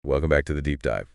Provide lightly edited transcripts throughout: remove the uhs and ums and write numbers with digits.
Welcome back to the deep dive.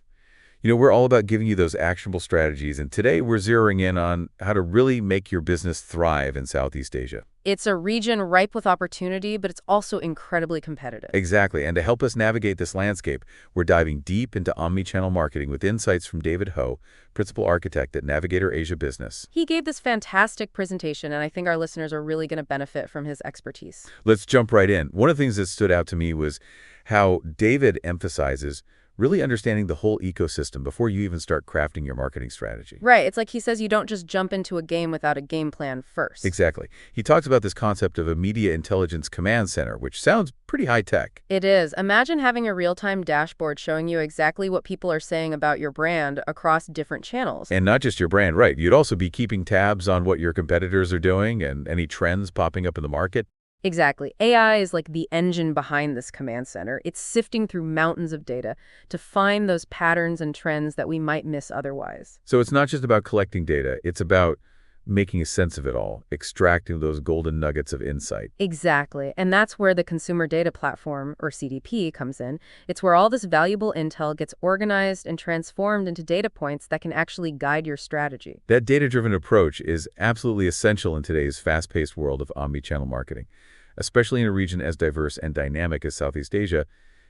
We're all about giving you those actionable strategies, and today we're zeroing in on how to really make your business thrive in Southeast Asia. It's a region ripe with opportunity, but it's also incredibly competitive. Exactly, and to help us navigate this landscape, we're diving deep into omnichannel marketing with insights from David Ho, Principal Architect at Navigator Asia Business. He gave this fantastic presentation, and I think our listeners are really going to benefit from his expertise. Let's jump right in. One of the things that stood out to me was how David emphasizes really understanding the whole ecosystem before you even start crafting your marketing strategy. Right. It's like he says you don't just jump into a game without a game plan first. Exactly. He talks about this concept of a media intelligence command center, which sounds pretty high-tech. It is. Imagine having a real-time dashboard showing you exactly what people are saying about your brand across different channels. And not just your brand, right. You'd also be keeping tabs on what your competitors are doing and any trends popping up in the market. Exactly. AI is like the engine behind this command center. It's sifting through mountains of data to find those patterns and trends that we might miss otherwise. So it's not just about collecting data, it's about making a sense of it all, extracting those golden nuggets of insight. Exactly. And that's where the Consumer Data Platform, or CDP, comes in. It's where all this valuable intel gets organized and transformed into data points that can actually guide your strategy. That data-driven approach is absolutely essential in today's fast-paced world of omnichannel marketing, especially in a region as diverse and dynamic as Southeast Asia.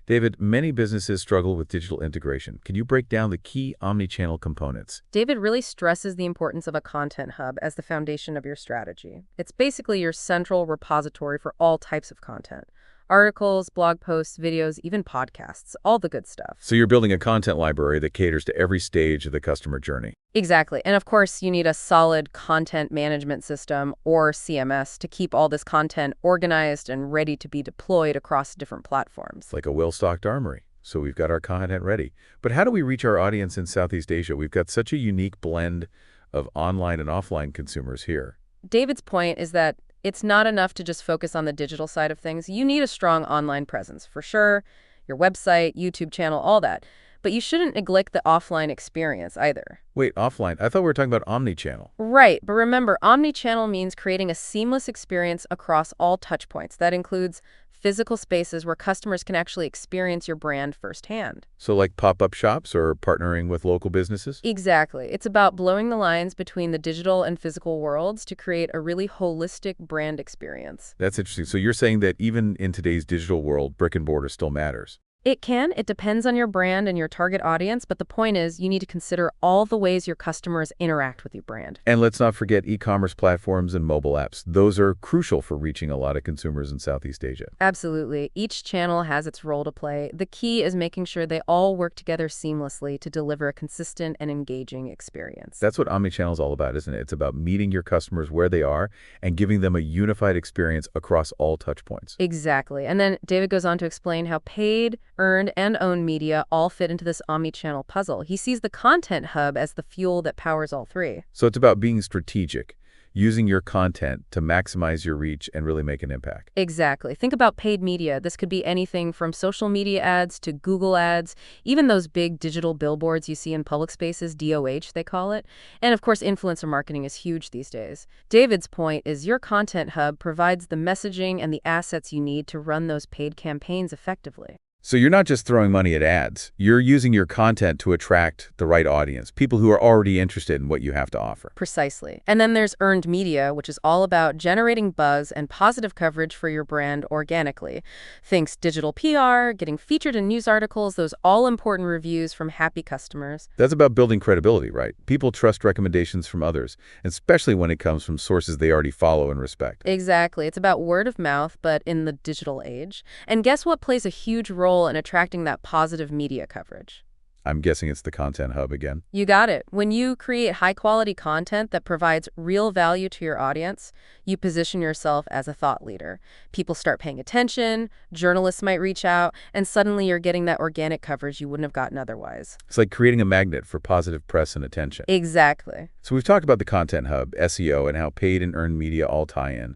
David, many businesses struggle with digital integration. Can you break down the key omnichannel components? David really stresses the importance of a content hub as the foundation of your strategy. It's basically your central repository for all types of content. Articles, blog posts, videos, even podcasts, all the good stuff. So you're building a content library that caters to every stage of the customer journey. Exactly. And of course, you need a solid content management system, or CMS, to keep all this content organized and ready to be deployed across different platforms. It's like a well-stocked armory. So we've got our content ready. But how do we reach our audience in Southeast Asia? We've got such a unique blend of online and offline consumers here. David's point is that it's not enough to just focus on the digital side of things. You need a strong online presence, for sure, your website, YouTube channel, all that. But you shouldn't neglect the offline experience either. Wait, offline? I thought we were talking about omnichannel. Right, but remember, omnichannel means creating a seamless experience across all touchpoints. That includes physical spaces where customers can actually experience your brand firsthand. So like pop-up shops or partnering with local businesses? Exactly. It's about blowing the lines between the digital and physical worlds to create a really holistic brand experience. That's interesting. So you're saying that even in today's digital world, brick and mortar still matters. It can. It depends on your brand and your target audience, but the point is you need to consider all the ways your customers interact with your brand. And let's not forget e-commerce platforms and mobile apps. Those are crucial for reaching a lot of consumers in Southeast Asia. Absolutely. Each channel has its role to play. The key is making sure they all work together seamlessly to deliver a consistent and engaging experience. That's what omnichannel is all about, isn't it? It's about meeting your customers where they are and giving them a unified experience across all touchpoints. Exactly. And then David goes on to explain how paid, earned, and owned media all fit into this omnichannel puzzle. He sees the content hub as the fuel that powers all three. So it's about being strategic, using your content to maximize your reach and really make an impact. Exactly. Think about paid media. This could be anything from social media ads to Google ads, even those big digital billboards you see in public spaces, DOH they call it. And of course, influencer marketing is huge these days. David's point is your content hub provides the messaging and the assets you need to run those paid campaigns effectively. So you're not just throwing money at ads. You're using your content to attract the right audience, people who are already interested in what you have to offer. Precisely. And then there's earned media, which is all about generating buzz and positive coverage for your brand organically. Thanks digital PR, getting featured in news articles, those all-important reviews from happy customers. That's about building credibility, right? People trust recommendations from others, especially when it comes from sources they already follow and respect. Exactly. It's about word of mouth, but in the digital age. And guess what plays a huge role in attracting that positive media coverage? I'm guessing it's the content hub again. You got it. When you create high-quality content that provides real value to your audience, you position yourself as a thought leader. People start paying attention, journalists might reach out, and suddenly you're getting that organic coverage you wouldn't have gotten otherwise. It's like creating a magnet for positive press and attention. Exactly. So we've talked about the content hub, SEO, and how paid and earned media all tie in.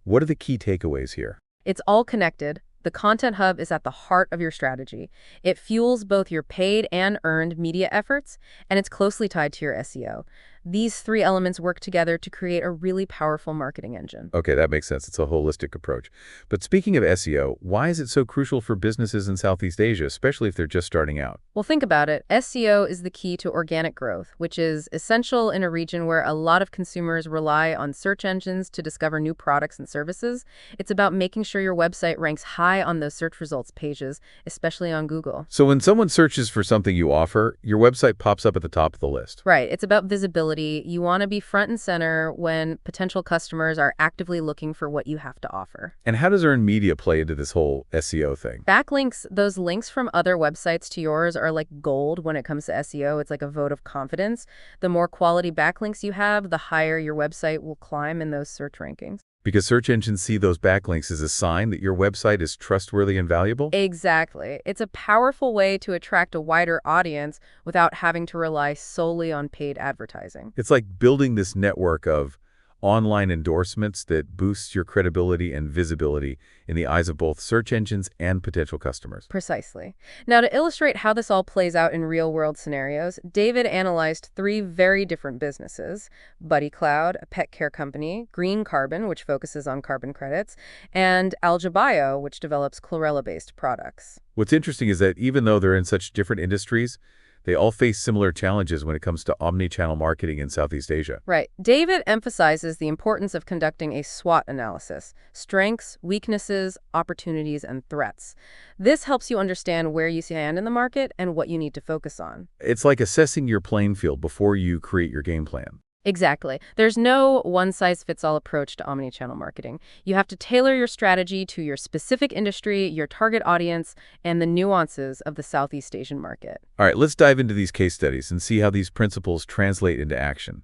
What are the key takeaways here? It's all connected. The content hub is at the heart of your strategy. It fuels both your paid and earned media efforts, and it's closely tied to your SEO. These three elements work together to create a really powerful marketing engine. Okay, that makes sense. It's a holistic approach. But speaking of SEO, why is it so crucial for businesses in Southeast Asia, especially if they're just starting out? Well, think about it. SEO is the key to organic growth, which is essential in a region where a lot of consumers rely on search engines to discover new products and services. It's about making sure your website ranks high on those search results pages, especially on Google. So when someone searches for something you offer, your website pops up at the top of the list. Right. It's about visibility. You want to be front and center when potential customers are actively looking for what you have to offer. And how does earned media play into this whole SEO thing? Backlinks, those links from other websites to yours are like gold when it comes to SEO. It's like a vote of confidence. The more quality backlinks you have, the higher your website will climb in those search rankings. Because search engines see those backlinks as a sign that your website is trustworthy and valuable? Exactly. It's a powerful way to attract a wider audience without having to rely solely on paid advertising. It's like building this network of online endorsements that boosts your credibility and visibility in the eyes of both search engines and potential customers. Precisely. Now, to illustrate how this all plays out in real-world scenarios, David analyzed three very different businesses: Buddy Cloud, a pet care company; Green Carbon, which focuses on carbon credits; and AlgaBio, which develops chlorella-based products. What's interesting is that even though they're in such different industries, they all face similar challenges when it comes to omni-channel marketing in Southeast Asia. Right. David emphasizes the importance of conducting a SWOT analysis: strengths, weaknesses, opportunities, and threats. This helps you understand where you stand in the market and what you need to focus on. It's like assessing your playing field before you create your game plan. Exactly. There's no one-size-fits-all approach to omnichannel marketing. You have to tailor your strategy to your specific industry, your target audience, and the nuances of the Southeast Asian market. All right, let's dive into these case studies and see how these principles translate into action.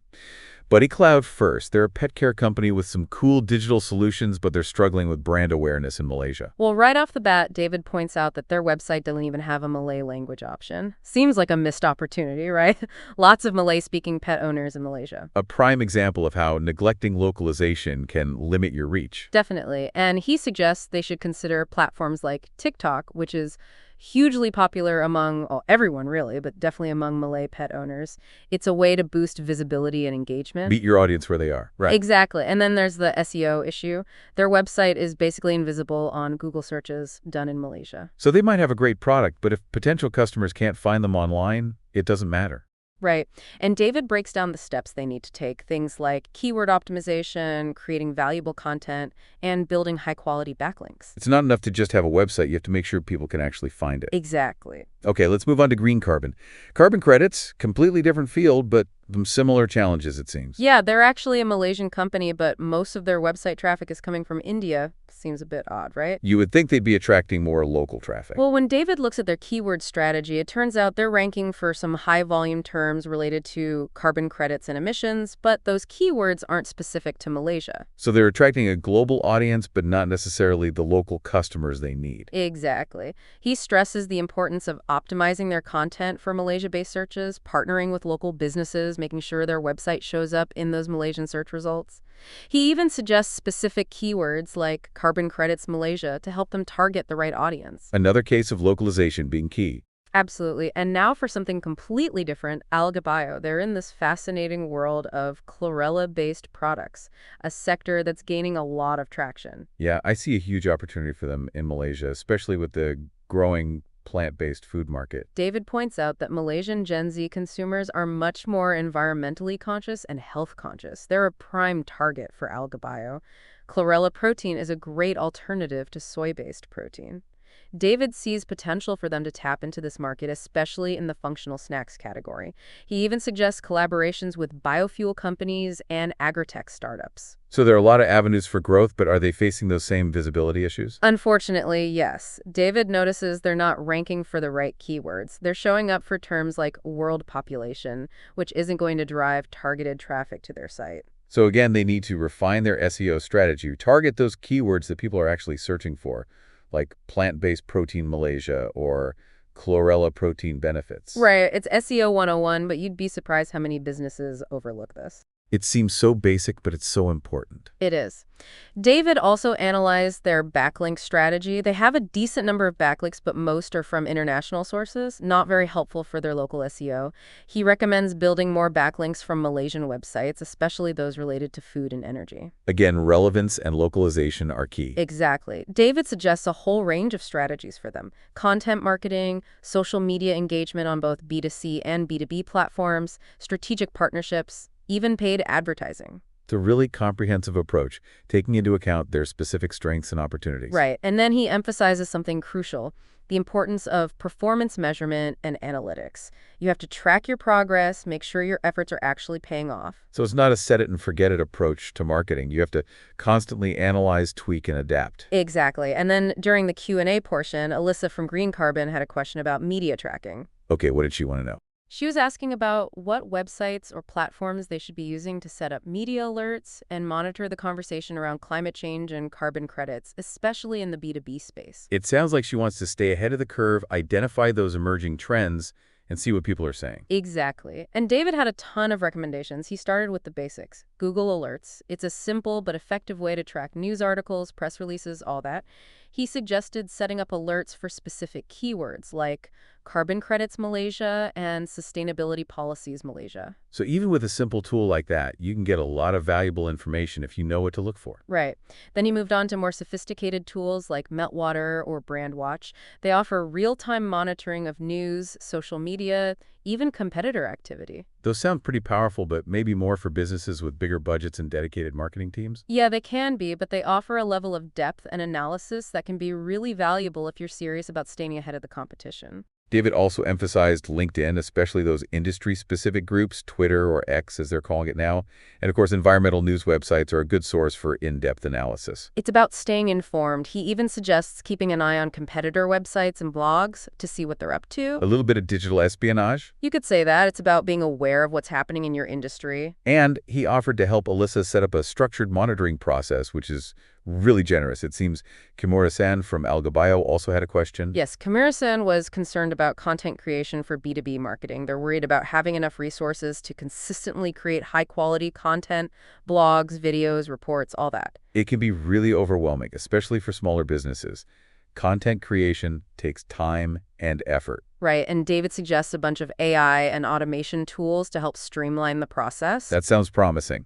Buddy Cloud first. They're a pet care company with some cool digital solutions, but they're struggling with brand awareness in Malaysia. Well, right off the bat, David points out that their website doesn't even have a Malay language option. Seems like a missed opportunity, right? Lots of Malay-speaking pet owners in Malaysia. A prime example of how neglecting localization can limit your reach. Definitely. And he suggests they should consider platforms like TikTok, which is hugely popular among everyone, really, but definitely among Malay pet owners. It's a way to boost visibility and engagement. Meet your audience where they are. Right. Exactly. And then there's the SEO issue. Their website is basically invisible on Google searches done in Malaysia. So they might have a great product, but if potential customers can't find them online, it doesn't matter. Right. And David breaks down the steps they need to take, things like keyword optimization, creating valuable content, and building high-quality backlinks. It's not enough to just have a website. You have to make sure people can actually find it. Exactly. Okay, let's move on to Green Carbon. Carbon credits, completely different field, but similar challenges, it seems. Yeah, they're actually a Malaysian company, but most of their website traffic is coming from India. Seems a bit odd, right? You would think they'd be attracting more local traffic. Well, when David looks at their keyword strategy, it turns out they're ranking for some high-volume terms related to carbon credits and emissions, but those keywords aren't specific to Malaysia. So they're attracting a global audience, but not necessarily the local customers they need. Exactly. He stresses the importance of optimizing their content for Malaysia-based searches, partnering with local businesses, making sure their website shows up in those Malaysian search results. He even suggests specific keywords like carbon credits Malaysia to help them target the right audience. Another case of localization being key. Absolutely. And now for something completely different, AlgaBio. They're in this fascinating world of chlorella-based products, a sector that's gaining a lot of traction. Yeah, I see a huge opportunity for them in Malaysia, especially with the growing plant-based food market. David points out that Malaysian Gen Z consumers are much more environmentally conscious and health conscious. They're a prime target for AlgaBio. Chlorella protein is a great alternative to soy-based protein. David sees potential for them to tap into this market, especially in the functional snacks category. He even suggests collaborations with biofuel companies and agritech startups. So there are a lot of avenues for growth, but are they facing those same visibility issues? Unfortunately, yes. David notices they're not ranking for the right keywords. They're showing up for terms like world population, which isn't going to drive targeted traffic to their site. So again, they need to refine their SEO strategy, target those keywords that people are actually searching for, like plant-based protein Malaysia or chlorella protein benefits. Right. It's SEO 101, but you'd be surprised how many businesses overlook this. It seems so basic, but it's so important. It is. David also analyzed their backlink strategy. They have a decent number of backlinks, but most are from international sources, not very helpful for their local SEO. He recommends building more backlinks from Malaysian websites, especially those related to food and energy. Again, relevance and localization are key. Exactly. David suggests a whole range of strategies for them: content marketing, social media engagement on both B2C and B2B platforms, strategic partnerships, even paid advertising. It's a really comprehensive approach, taking into account their specific strengths and opportunities. Right. And then he emphasizes something crucial: the importance of performance measurement and analytics. You have to track your progress, make sure your efforts are actually paying off. So it's not a set-it-and-forget-it approach to marketing. You have to constantly analyze, tweak, and adapt. Exactly. And then during the Q&A portion, Alyssa from Green Carbon had a question about media tracking. Okay, what did she want to know? She was asking about what websites or platforms they should be using to set up media alerts and monitor the conversation around climate change and carbon credits, especially in the B2B space. It sounds like she wants to stay ahead of the curve, identify those emerging trends, and see what people are saying. Exactly. And David had a ton of recommendations. He started with the basics: Google Alerts. It's a simple but effective way to track news articles, press releases, all that. He suggested setting up alerts for specific keywords like carbon credits Malaysia and sustainability policies Malaysia. So even with a simple tool like that, you can get a lot of valuable information if you know what to look for. Right. Then he moved on to more sophisticated tools like Meltwater or Brandwatch. They offer real-time monitoring of news, social media, even competitor activity. Those sound pretty powerful, but maybe more for businesses with bigger budgets and dedicated marketing teams? Yeah, they can be, but they offer a level of depth and analysis that can be really valuable if you're serious about staying ahead of the competition. David also emphasized LinkedIn, especially those industry-specific groups, Twitter or X as they're calling it now. And of course, environmental news websites are a good source for in-depth analysis. It's about staying informed. He even suggests keeping an eye on competitor websites and blogs to see what they're up to. A little bit of digital espionage. You could say that. It's about being aware of what's happening in your industry. And he offered to help Alyssa set up a structured monitoring process, which is really generous. It seems Kimura-san from Algabayo also had a question. Yes, Kimura-san was concerned about content creation for B2B marketing. They're worried about having enough resources to consistently create high-quality content, blogs, videos, reports, all that. It can be really overwhelming, especially for smaller businesses. Content creation takes time and effort. Right, and David suggests a bunch of AI and automation tools to help streamline the process. That sounds promising.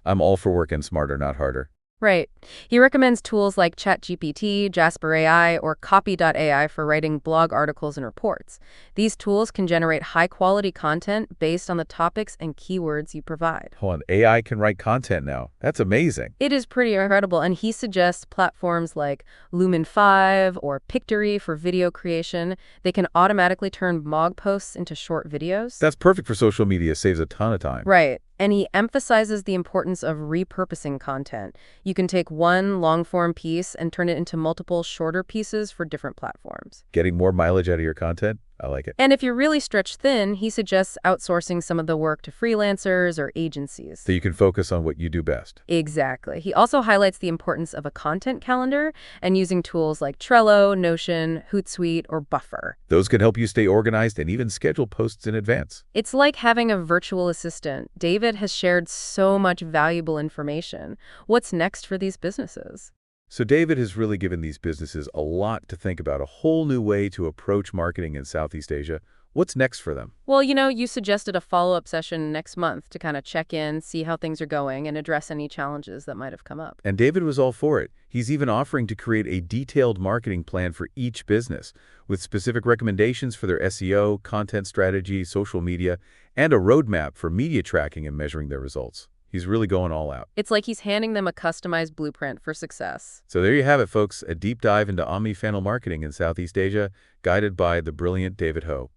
I'm all for working smarter, not harder. Right. He recommends tools like ChatGPT, Jasper AI, or Copy.ai for writing blog articles and reports. These tools can generate high-quality content based on the topics and keywords you provide. Hold on, AI can write content now. That's amazing. It is pretty incredible, and he suggests platforms like Lumen 5 or Pictory for video creation. They can automatically turn blog posts into short videos. That's perfect for social media, saves a ton of time. Right. And he emphasizes the importance of repurposing content. You can take one long-form piece and turn it into multiple shorter pieces for different platforms. Getting more mileage out of your content? I like it. And if you're really stretched thin, he suggests outsourcing some of the work to freelancers or agencies. So you can focus on what you do best. Exactly. He also highlights the importance of a content calendar and using tools like Trello, Notion, Hootsuite, or Buffer. Those can help you stay organized and even schedule posts in advance. It's like having a virtual assistant. David has shared so much valuable information. What's next for these businesses? So David has really given these businesses a lot to think about, a whole new way to approach marketing in Southeast Asia. What's next for them? Well, you suggested a follow-up session next month to kind of check in, see how things are going, and address any challenges that might have come up. And David was all for it. He's even offering to create a detailed marketing plan for each business, with specific recommendations for their SEO, content strategy, social media, and a roadmap for media tracking and measuring their results. He's really going all out. It's like he's handing them a customized blueprint for success. So there you have it, folks, a deep dive into omnichannel marketing in Southeast Asia, guided by the brilliant David Ho.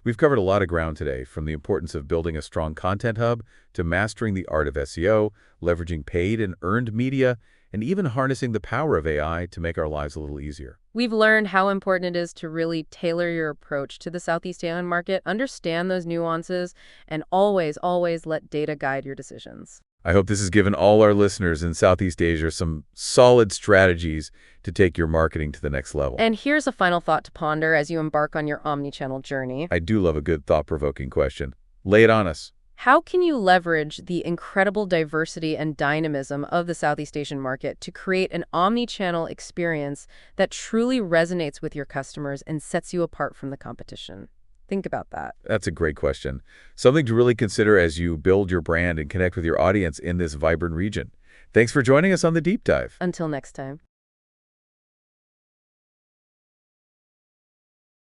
We've covered a lot of ground today, from the importance of building a strong content hub to mastering the art of SEO, leveraging paid and earned media, and even harnessing the power of AI to make our lives a little easier. We've learned how important it is to really tailor your approach to the Southeast Asian market, understand those nuances, and always, always let data guide your decisions. I hope this has given all our listeners in Southeast Asia some solid strategies to take your marketing to the next level. And here's a final thought to ponder as you embark on your omnichannel journey. I do love a good thought-provoking question. Lay it on us. How can you leverage the incredible diversity and dynamism of the Southeast Asian market to create an omni-channel experience that truly resonates with your customers and sets you apart from the competition? Think about that. That's a great question. Something to really consider as you build your brand and connect with your audience in this vibrant region. Thanks for joining us on the Deep Dive. Until next time.